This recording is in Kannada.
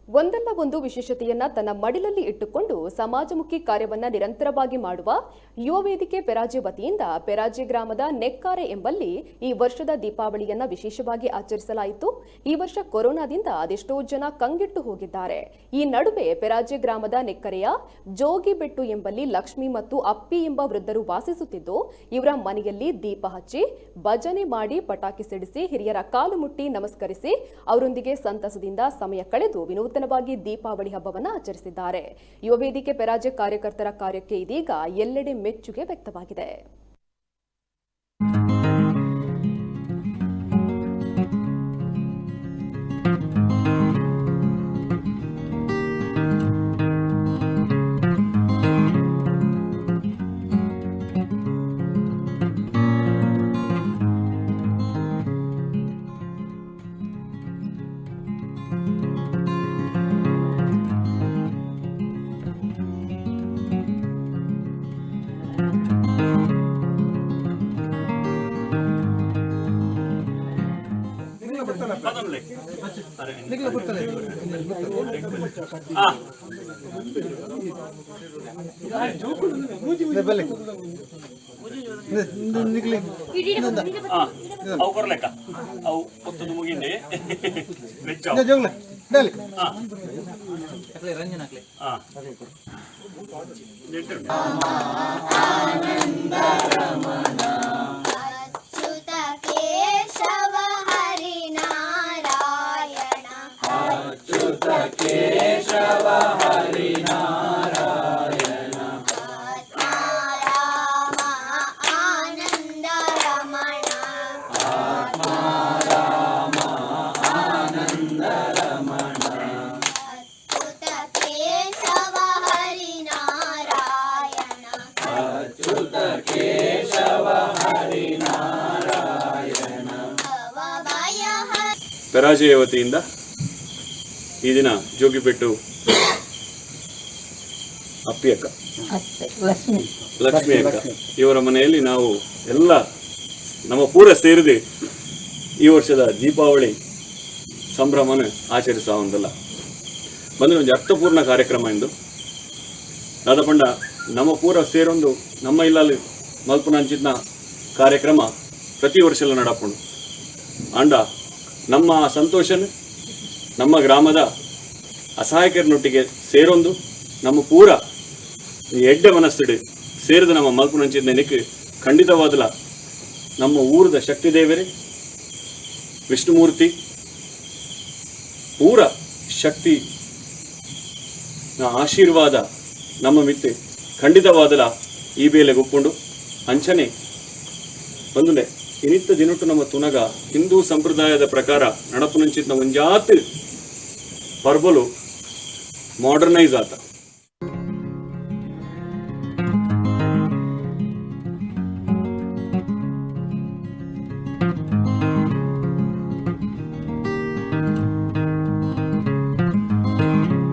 ಒಂದಲ್ಲ ಒಂದು ವಿಶೇಷತೆಯನ್ನ ತನ್ನ ಮಡಿಲಲ್ಲಿ ಇಟ್ಟುಕೊಂಡು ಸಮಾಜಮುಖಿ ಕಾರ್ಯವನ್ನ ನಿರಂತರವಾಗಿ ಮಾಡುವ ಯುವ ವೇದಿಕೆ ಪೆರಾಜೆ ವತಿಯಿಂದ ಪೆರಾಜೆ ಗ್ರಾಮದ ನೆಕ್ಕಾರೆ ಎಂಬಲ್ಲಿ ಈ ವರ್ಷದ ದೀಪಾವಳಿಯನ್ನ ವಿಶೇಷವಾಗಿ ಆಚರಿಸಲಾಯಿತು. ಈ ವರ್ಷ ಕೊರೋನಾದಿಂದ ಅದೆಷ್ಟೋ ಜನ ಕಂಗೆಟ್ಟು ಹೋಗಿದ್ದಾರೆ. ಈ ನಡುವೆ ಪೆರಾಜೆ ಗ್ರಾಮದ ನೆಕ್ಕರೆಯ ಜೋಗಿಬೆಟ್ಟು ಎಂಬಲ್ಲಿ ಲಕ್ಷ್ಮಿ ಮತ್ತು ಅಪ್ಪಿ ಎಂಬ ವೃದ್ಧರು ವಾಸಿಸುತ್ತಿದ್ದು, ಇವರ ಮನೆಯಲ್ಲಿ ದೀಪ ಹಚ್ಚಿ ಭಜನೆ ಮಾಡಿ ಪಟಾಕಿ ಸಿಡಿಸಿ ಹಿರಿಯರ ಕಾಲು ಮುಟ್ಟಿ ನಮಸ್ಕರಿಸಿ ಅವರೊಂದಿಗೆ ಸಂತಸದಿಂದ ಸಮಯ ಕಳೆದು ವಿನೂತನವಾಗಿ ದೀಪಾವಳಿ ಹಬ್ಬವನ್ನು ಆಚರಿಸಿದ್ದಾರೆ. ಯುವ ವೇದಿಕೆ ಪೆರಾಜೆ ಕಾರ್ಯಕರ್ತರ ಕಾರ್ಯಕ್ಕೆ ಇದೀಗ ಎಲ್ಲೆಡೆ ಮೆಚ್ಚುಗೆ ವ್ಯಕ್ತವಾಗಿದೆ. केशव हरि नारायण आनंद रमण आत्मा राम आनंद रमण अच्युत केशव हरि नारायण अच्युत केशव हरि नारायण ಪೆರಾಜೆಯ ವತಿಯಿಂದ ಈ ದಿನ ಜೋಗಿಬೆಟ್ಟು ಅಪ್ಪಿ ಅಕ್ಕ ಲಕ್ಷ್ಮಿ ಅಕ್ಕ ಇವರ ಮನೆಯಲ್ಲಿ ನಾವು ಎಲ್ಲ ನಮ್ಮ ಪೂರ ಸೇರಿದೆ ಈ ವರ್ಷದ ದೀಪಾವಳಿ ಸಂಭ್ರಮನ ಆಚರಿಸುವ ಒಂದಲ್ಲ ಬಂದ್ರೆ ಒಂದು ಅರ್ಥಪೂರ್ಣ ಕಾರ್ಯಕ್ರಮ ಎಂದು ದಾದಪಂಡ ನಮ್ಮ ಪೂರ ಸೇರೊಂದು ನಮ್ಮ ಇಲ್ಲಲ್ಲಿ ಮಲ್ಪುನಂಚಿನ ಕಾರ್ಯಕ್ರಮ ಪ್ರತಿ ವರ್ಷ ಎಲ್ಲ ನಡಪುಂಡು ಅಂಡ ನಮ್ಮ ಸಂತೋಷನ ನಮ್ಮ ಗ್ರಾಮದ ಅಸಹಾಯಕರನೊಟ್ಟಿಗೆ ಸೇರೊಂದು ನಮ್ಮ ಪೂರ ಎಡ್ಡೆ ಮನಸ್ಸಿಡು ಸೇರಿದ ನಮ್ಮ ಮಲ್ಪುನಂಚಿನ ನೆನಕ್ಕೆ ಖಂಡಿತವಾದಲ ನಮ್ಮ ಊರದ ಶಕ್ತಿ ದೇವರೇ ವಿಷ್ಣುಮೂರ್ತಿ ಪೂರ ಶಕ್ತಿ ಆಶೀರ್ವಾದ ನಮ್ಮ ಮಿತ್ತೆ ಖಂಡಿತವಾದಲ ಈ ಬೇಲೆ ಒಪ್ಕೊಂಡು ಅಂಚನೆ ಬಂದುಲೆ ಇನಿತ್ತ ದಿನಟ್ಟು ನಮ್ಮ ತುನಗ ಹಿಂದೂ ಸಂಪ್ರದಾಯದ ಪ್ರಕಾರ ನಡಪುನಂಚಿನ ಒಂಜಾತ್ ಪರ್ಬಲು ಮಾಡರ್ನೈಸ್ ಆತ